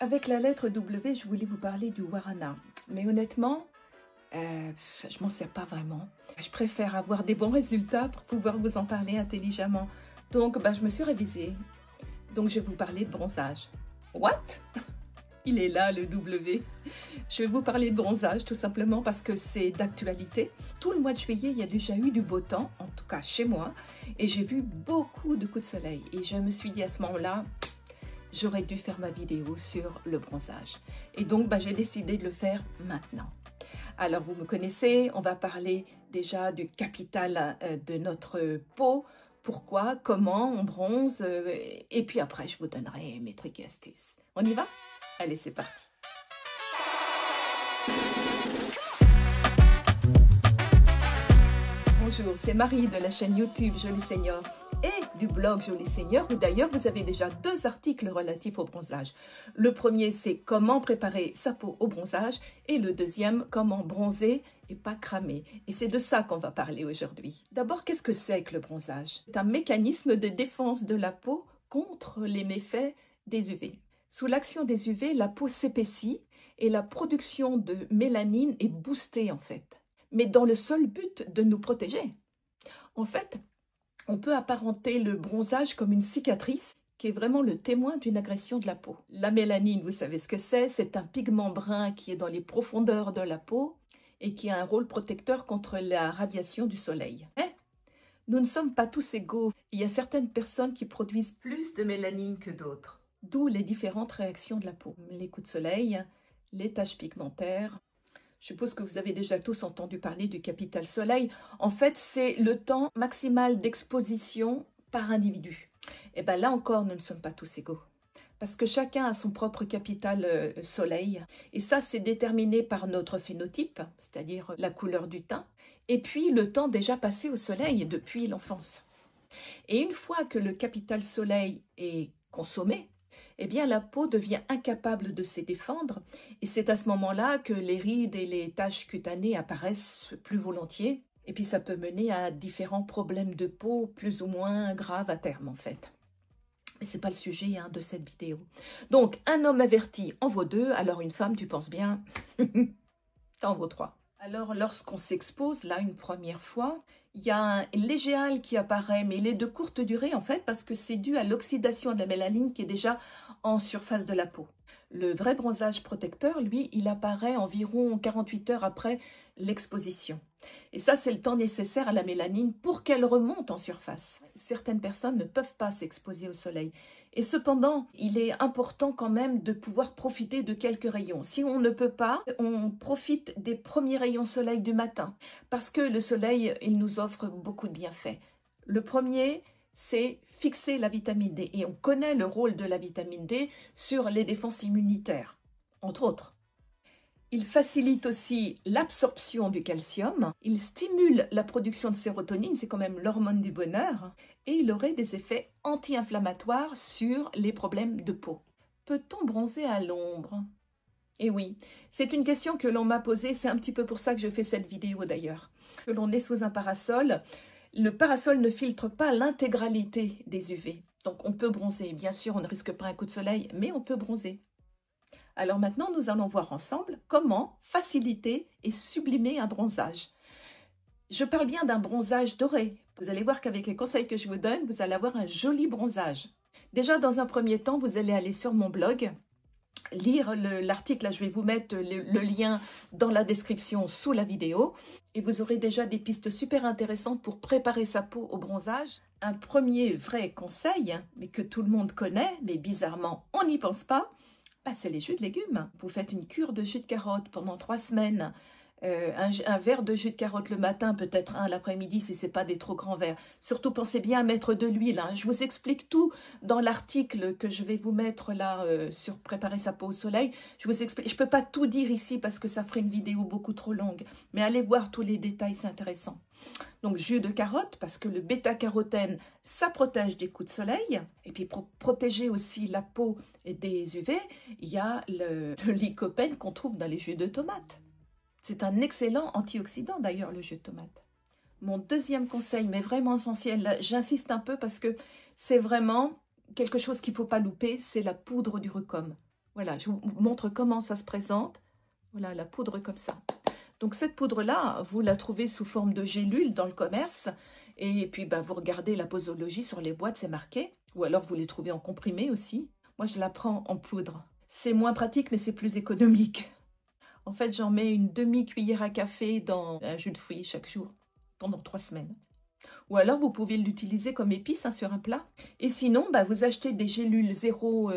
Avec la lettre W, je voulais vous parler du Guarana. Mais honnêtement, je m'en sers pas vraiment. Je préfère avoir des bons résultats pour pouvoir vous en parler intelligemment. Donc, je me suis révisée. Donc, je vais vous parler de bronzage. What? Il est là, le W. Je vais vous parler de bronzage tout simplement parce que c'est d'actualité. Tout le mois de juillet, il y a déjà eu du beau temps, en tout cas chez moi. Et j'ai vu beaucoup de coups de soleil. Et je me suis dit à ce moment-là, j'aurais dû faire ma vidéo sur le bronzage. Et donc, j'ai décidé de le faire maintenant. Alors, vous me connaissez, on va parler déjà du capital de notre peau. Pourquoi, comment on bronze. Et puis après, je vous donnerai mes trucs et astuces. On y va? Allez, c'est parti. Bonjour, c'est Marie de la chaîne YouTube Jolie Seigneur et du blog Jolie Seigneur où d'ailleurs vous avez déjà 2 articles relatifs au bronzage. Le premier, c'est comment préparer sa peau au bronzage et le deuxième, comment bronzer et pas cramer. Et c'est de ça qu'on va parler aujourd'hui. D'abord, qu'est-ce que c'est que le bronzage? C'est un mécanisme de défense de la peau contre les méfaits des UV. Sous l'action des UV, la peau s'épaissit et la production de mélanine est boostée en fait. Mais dans le seul but de nous protéger. En fait, on peut apparenter le bronzage comme une cicatrice qui est vraiment le témoin d'une agression de la peau. La mélanine, vous savez ce que c'est un pigment brun qui est dans les profondeurs de la peau et qui a un rôle protecteur contre la radiation du soleil. Mais nous ne sommes pas tous égaux. Il y a certaines personnes qui produisent plus de mélanine que d'autres. D'où les différentes réactions de la peau. Les coups de soleil, les taches pigmentaires. Je suppose que vous avez déjà tous entendu parler du capital soleil. En fait, c'est le temps maximal d'exposition par individu. Et bien là encore, nous ne sommes pas tous égaux. Parce que chacun a son propre capital soleil. Et ça, c'est déterminé par notre phénotype, c'est-à-dire la couleur du teint. Et puis, le temps déjà passé au soleil depuis l'enfance. Et une fois que le capital soleil est consommé, eh bien la peau devient incapable de se défendre et c'est à ce moment-là que les rides et les taches cutanées apparaissent plus volontiers. Et puis ça peut mener à différents problèmes de peau plus ou moins graves à terme en fait. Mais ce n'est pas le sujet de cette vidéo. Donc un homme averti en vaut 2, alors une femme tu penses bien, t'en vaut 3. Alors lorsqu'on s'expose là une première fois, il y a un léger hâle qui apparaît, mais il est de courte durée en fait parce que c'est dû à l'oxydation de la mélanine qui est déjà en surface de la peau. Le vrai bronzage protecteur, lui, il apparaît environ 48 heures après l'exposition. Et ça, c'est le temps nécessaire à la mélanine pour qu'elle remonte en surface. Certaines personnes ne peuvent pas s'exposer au soleil. Et cependant, il est important quand même de pouvoir profiter de quelques rayons. Si on ne peut pas, on profite des premiers rayons soleil du matin. Parce que le soleil, il nous offre beaucoup de bienfaits. Le premier, c'est fixer la vitamine D. Et on connaît le rôle de la vitamine D sur les défenses immunitaires, entre autres. Il facilite aussi l'absorption du calcium, il stimule la production de sérotonine, c'est quand même l'hormone du bonheur, et il aurait des effets anti-inflammatoires sur les problèmes de peau. Peut-on bronzer à l'ombre? Eh oui, c'est une question que l'on m'a posée, c'est un petit peu pour ça que je fais cette vidéo d'ailleurs. Que l'on est sous un parasol, le parasol ne filtre pas l'intégralité des UV. Donc on peut bronzer, bien sûr on ne risque pas un coup de soleil, mais on peut bronzer. Alors maintenant, nous allons voir ensemble comment faciliter et sublimer un bronzage. Je parle bien d'un bronzage doré. Vous allez voir qu'avec les conseils que je vous donne, vous allez avoir un joli bronzage. Déjà, dans un premier temps, vous allez aller sur mon blog, lire l'article. Là, je vais vous mettre le lien dans la description sous la vidéo. Et vous aurez déjà des pistes super intéressantes pour préparer sa peau au bronzage. Un premier vrai conseil, mais que tout le monde connaît, mais bizarrement, on n'y pense pas, c'est les jus de légumes. Vous faites une cure de jus de carotte pendant 3 semaines. Un verre de jus de carotte le matin, peut-être un l'après-midi si ce n'est pas des trop grands verres. Surtout, pensez bien à mettre de l'huile. Je vous explique tout dans l'article que je vais vous mettre là sur préparer sa peau au soleil. Je vous explique. Je ne peux pas tout dire ici parce que ça ferait une vidéo beaucoup trop longue. Mais allez voir tous les détails, c'est intéressant. Donc, jus de carotte, parce que le bêta-carotène, ça protège des coups de soleil. Et puis, pour protéger aussi la peau des UV, il y a le lycopène qu'on trouve dans les jus de tomates. C'est un excellent antioxydant d'ailleurs, le jus de tomate. Mon deuxième conseil, mais vraiment essentiel, j'insiste un peu parce que c'est vraiment quelque chose qu'il ne faut pas louper, c'est la poudre du rhucome. Voilà, je vous montre comment ça se présente. Voilà, la poudre comme ça. Donc cette poudre-là, vous la trouvez sous forme de gélule dans le commerce. Et puis ben, vous regardez la posologie sur les boîtes, c'est marqué. Ou alors vous les trouvez en comprimé aussi. Moi, je la prends en poudre. C'est moins pratique, mais c'est plus économique. En fait, j'en mets une demi-cuillère à café dans un jus de fruits chaque jour, pendant 3 semaines. Ou alors, vous pouvez l'utiliser comme épice hein, sur un plat. Et sinon, bah, vous achetez des gélules zéro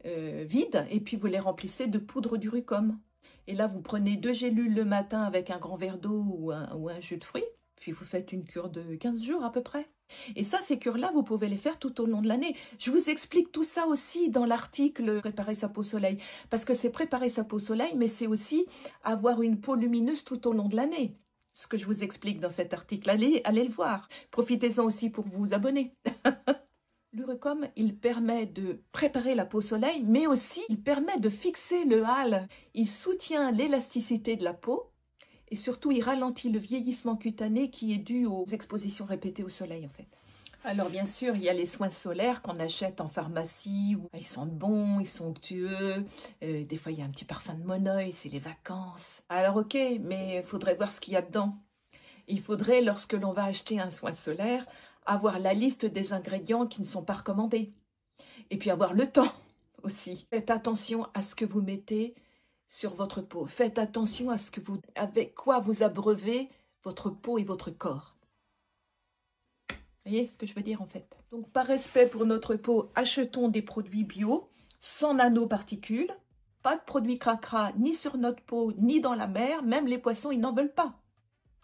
vides et puis vous les remplissez de poudre du Rucom. Et là, vous prenez 2 gélules le matin avec un grand verre d'eau ou un jus de fruits. Puis vous faites une cure de 15 jours à peu près. Et ça, ces cures-là, vous pouvez les faire tout au long de l'année. Je vous explique tout ça aussi dans l'article « Préparer sa peau au soleil ». Parce que c'est préparer sa peau au soleil, mais c'est aussi avoir une peau lumineuse tout au long de l'année. Ce que je vous explique dans cet article, allez le voir. Profitez-en aussi pour vous abonner. L'Urucom, il permet de préparer la peau au soleil, mais aussi il permet de fixer le hâle. Il soutient l'élasticité de la peau. Et surtout, il ralentit le vieillissement cutané qui est dû aux expositions répétées au soleil, en fait. Alors, bien sûr, il y a les soins solaires qu'on achète en pharmacie. Où ils sentent bon, ils sont onctueux. Des fois, il y a un petit parfum de monoeil, c'est les vacances. Alors, ok, mais il faudrait voir ce qu'il y a dedans. Il faudrait, lorsque l'on va acheter un soin solaire, avoir la liste des ingrédients qui ne sont pas recommandés. Et puis, avoir le temps aussi. Faites attention à ce que vous mettez sur votre peau. Faites attention à ce que avec quoi vous abreuvez votre peau et votre corps. Vous voyez ce que je veux dire en fait? Donc par respect pour notre peau, achetons des produits bio, sans nanoparticules, pas de produits cracra ni sur notre peau, ni dans la mer, même les poissons ils n'en veulent pas.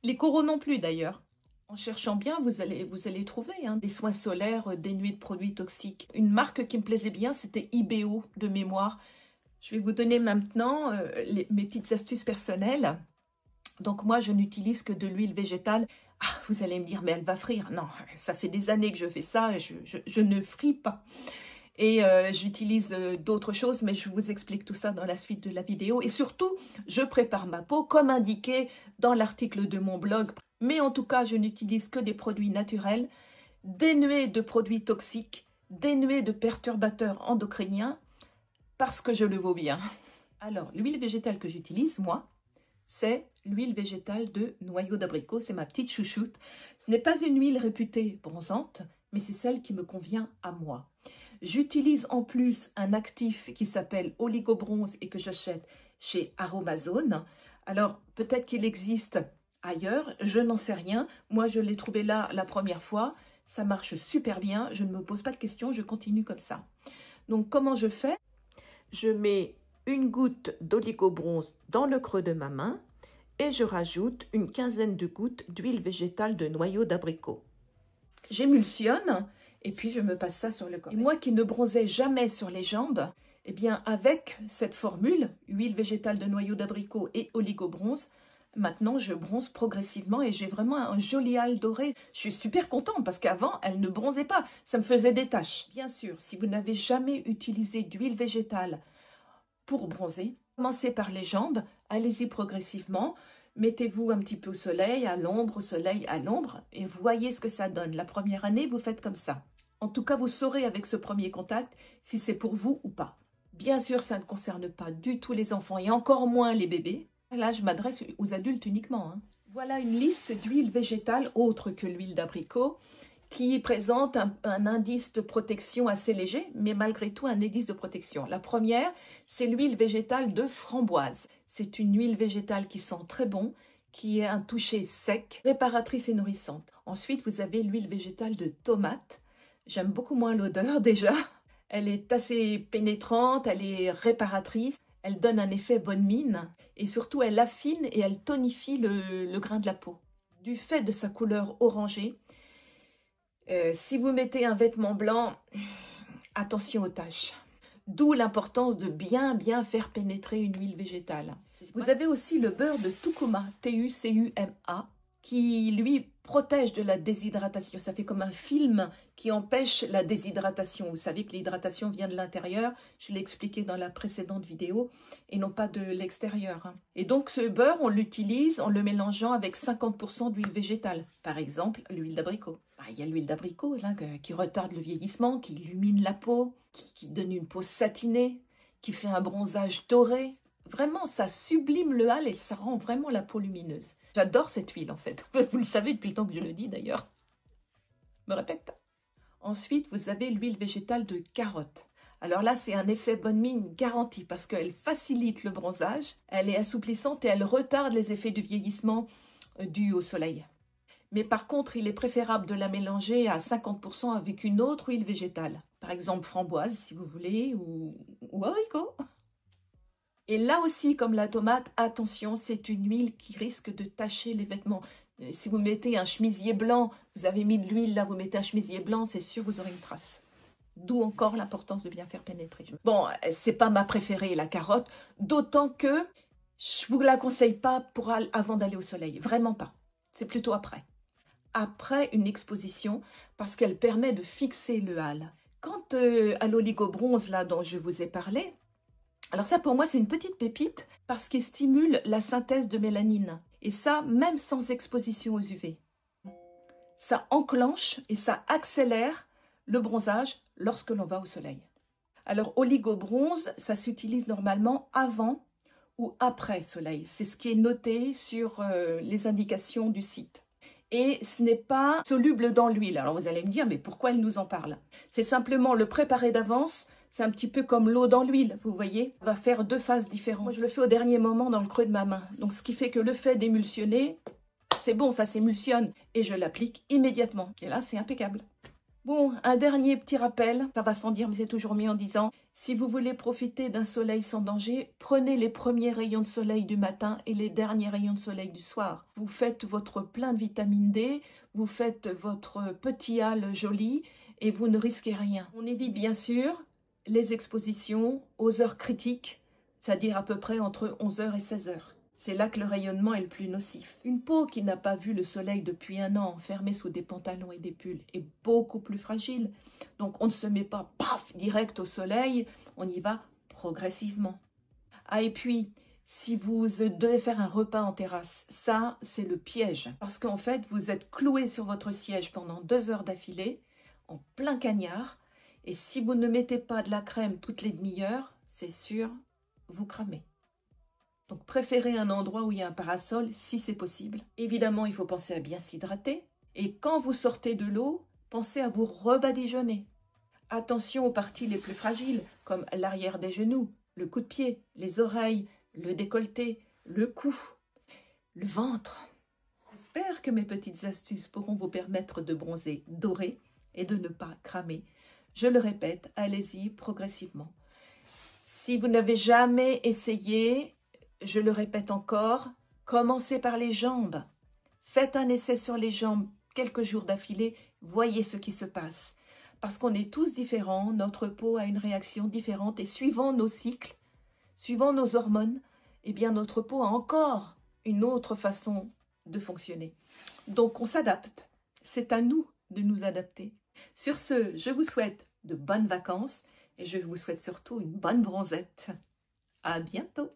Les coraux non plus d'ailleurs. En cherchant bien, vous allez trouver des soins solaires dénués de produits toxiques. Une marque qui me plaisait bien, c'était IBO de mémoire. Je vais vous donner maintenant mes petites astuces personnelles. Donc moi, je n'utilise que de l'huile végétale. Ah, vous allez me dire, mais elle va frire. Non, ça fait des années que je fais ça et je ne fris pas. Et j'utilise d'autres choses, mais je vous explique tout ça dans la suite de la vidéo. Et surtout, je prépare ma peau comme indiqué dans l'article de mon blog. Mais en tout cas, je n'utilise que des produits naturels, dénués de produits toxiques, dénués de perturbateurs endocriniens, parce que je le vaux bien. Alors, l'huile végétale que j'utilise, moi, c'est l'huile végétale de noyau d'abricot. C'est ma petite chouchoute. Ce n'est pas une huile réputée bronzante, mais c'est celle qui me convient à moi. J'utilise en plus un actif qui s'appelle Oligobronze et que j'achète chez Aromazone. Alors, peut-être qu'il existe ailleurs, je n'en sais rien. Moi, je l'ai trouvé là la première fois. Ça marche super bien. Je ne me pose pas de questions, je continue comme ça. Donc, comment je fais ? Je mets une goutte d'oligobronze dans le creux de ma main et je rajoute une quinzaine de gouttes d'huile végétale de noyau d'abricot. J'émulsionne et puis je me passe ça sur le corps. Et moi qui ne bronzais jamais sur les jambes, eh bien avec cette formule, huile végétale de noyau d'abricot et oligobronze, maintenant je bronze progressivement et j'ai vraiment un joli hâle doré. Je suis super contente parce qu'avant elle ne bronzait pas, ça me faisait des taches. Bien sûr, si vous n'avez jamais utilisé d'huile végétale pour bronzer, commencez par les jambes, allez-y progressivement. Mettez-vous un petit peu au soleil, à l'ombre, au soleil, à l'ombre, et voyez ce que ça donne. La première année, vous faites comme ça. En tout cas, vous saurez avec ce premier contact si c'est pour vous ou pas. Bien sûr, ça ne concerne pas du tout les enfants et encore moins les bébés. Là, je m'adresse aux adultes uniquement. Voilà une liste d'huiles végétales autres que l'huile d'abricot qui présente un indice de protection assez léger, mais malgré tout un indice de protection. La première, c'est l'huile végétale de framboise. C'est une huile végétale qui sent très bon, qui est un toucher sec, réparatrice et nourrissante. Ensuite, vous avez l'huile végétale de tomate. J'aime beaucoup moins l'odeur déjà. Elle est assez pénétrante, elle est réparatrice, elle donne un effet bonne mine et surtout elle affine et elle tonifie le grain de la peau. Du fait de sa couleur orangée, si vous mettez un vêtement blanc, attention aux taches. D'où l'importance de bien faire pénétrer une huile végétale. Vous avez aussi le beurre de Tucuma, T-U-C-U-M-A, qui lui protège de la déshydratation. Ça fait comme un film qui empêche la déshydratation. Vous savez que l'hydratation vient de l'intérieur, je l'ai expliqué dans la précédente vidéo, et non pas de l'extérieur. Et donc ce beurre, on l'utilise en le mélangeant avec 50% d'huile végétale. Par exemple, l'huile d'abricot. Il y a l'huile d'abricot qui retarde le vieillissement, qui illumine la peau, qui donne une peau satinée, qui fait un bronzage doré. Vraiment, ça sublime le hâle et ça rend vraiment la peau lumineuse. J'adore cette huile en fait. Vous le savez depuis le temps que je le dis d'ailleurs. Je me répète. Ensuite, vous avez l'huile végétale de carotte. Alors là, c'est un effet bonne mine garanti parce qu'elle facilite le bronzage, elle est assouplissante et elle retarde les effets du vieillissement dû au soleil. Mais par contre, il est préférable de la mélanger à 50% avec une autre huile végétale. Par exemple, framboise, si vous voulez, ou haricot. Et là aussi, comme la tomate, attention, c'est une huile qui risque de tacher les vêtements. Si vous mettez un chemisier blanc, vous avez mis de l'huile, là, vous mettez un chemisier blanc, c'est sûr, vous aurez une trace. D'où encore l'importance de bien faire pénétrer. Bon, c'est pas ma préférée, la carotte, d'autant que je vous la conseille pas avant d'aller au soleil. Vraiment pas. C'est plutôt après. Après une exposition, parce qu'elle permet de fixer le hâle. Quant à l'oligobronze, là, dont je vous ai parlé, alors ça, pour moi, c'est une petite pépite parce qu'il stimule la synthèse de mélanine. Et ça, même sans exposition aux UV. Ça enclenche et ça accélère le bronzage lorsque l'on va au soleil. Alors, oligobronze, ça s'utilise normalement avant ou après soleil. C'est ce qui est noté sur les indications du site. Et ce n'est pas soluble dans l'huile. Alors, vous allez me dire, mais pourquoi elle nous en parle? C'est simplement le préparer d'avance. C'est un petit peu comme l'eau dans l'huile, vous voyez. On va faire deux phases différentes. Moi, je le fais au dernier moment dans le creux de ma main. Donc, ce qui fait que le fait d'émulsionner, c'est bon, ça s'émulsionne. Et je l'applique immédiatement. Et là, c'est impeccable. Bon, un dernier petit rappel, ça va sans dire, mais c'est toujours mieux en disant, si vous voulez profiter d'un soleil sans danger, prenez les premiers rayons de soleil du matin et les derniers rayons de soleil du soir. Vous faites votre plein de vitamine D, vous faites votre petit hâle joli et vous ne risquez rien. On évite bien sûr les expositions aux heures critiques, c'est-à-dire à peu près entre 11h et 16h. C'est là que le rayonnement est le plus nocif. Une peau qui n'a pas vu le soleil depuis un an, enfermée sous des pantalons et des pulls, est beaucoup plus fragile. Donc on ne se met pas, paf, direct au soleil, on y va progressivement. Ah, et puis, si vous devez faire un repas en terrasse, ça, c'est le piège. Parce qu'en fait, vous êtes cloué sur votre siège pendant 2 heures d'affilée, en plein cagnard, et si vous ne mettez pas de la crème toutes les demi-heures, c'est sûr, vous cramez. Donc, préférez un endroit où il y a un parasol, si c'est possible. Évidemment, il faut penser à bien s'hydrater. Et quand vous sortez de l'eau, pensez à vous rebadigeonner. Attention aux parties les plus fragiles, comme l'arrière des genoux, le coup de pied, les oreilles, le décolleté, le cou, le ventre. J'espère que mes petites astuces pourront vous permettre de bronzer doré et de ne pas cramer. Je le répète, allez-y progressivement. Si vous n'avez jamais essayé, je le répète encore, commencez par les jambes. Faites un essai sur les jambes quelques jours d'affilée, voyez ce qui se passe. Parce qu'on est tous différents, notre peau a une réaction différente et suivant nos cycles, suivant nos hormones, eh bien notre peau a encore une autre façon de fonctionner. Donc on s'adapte, c'est à nous de nous adapter. Sur ce, je vous souhaite de bonnes vacances et je vous souhaite surtout une bonne bronzette. À bientôt!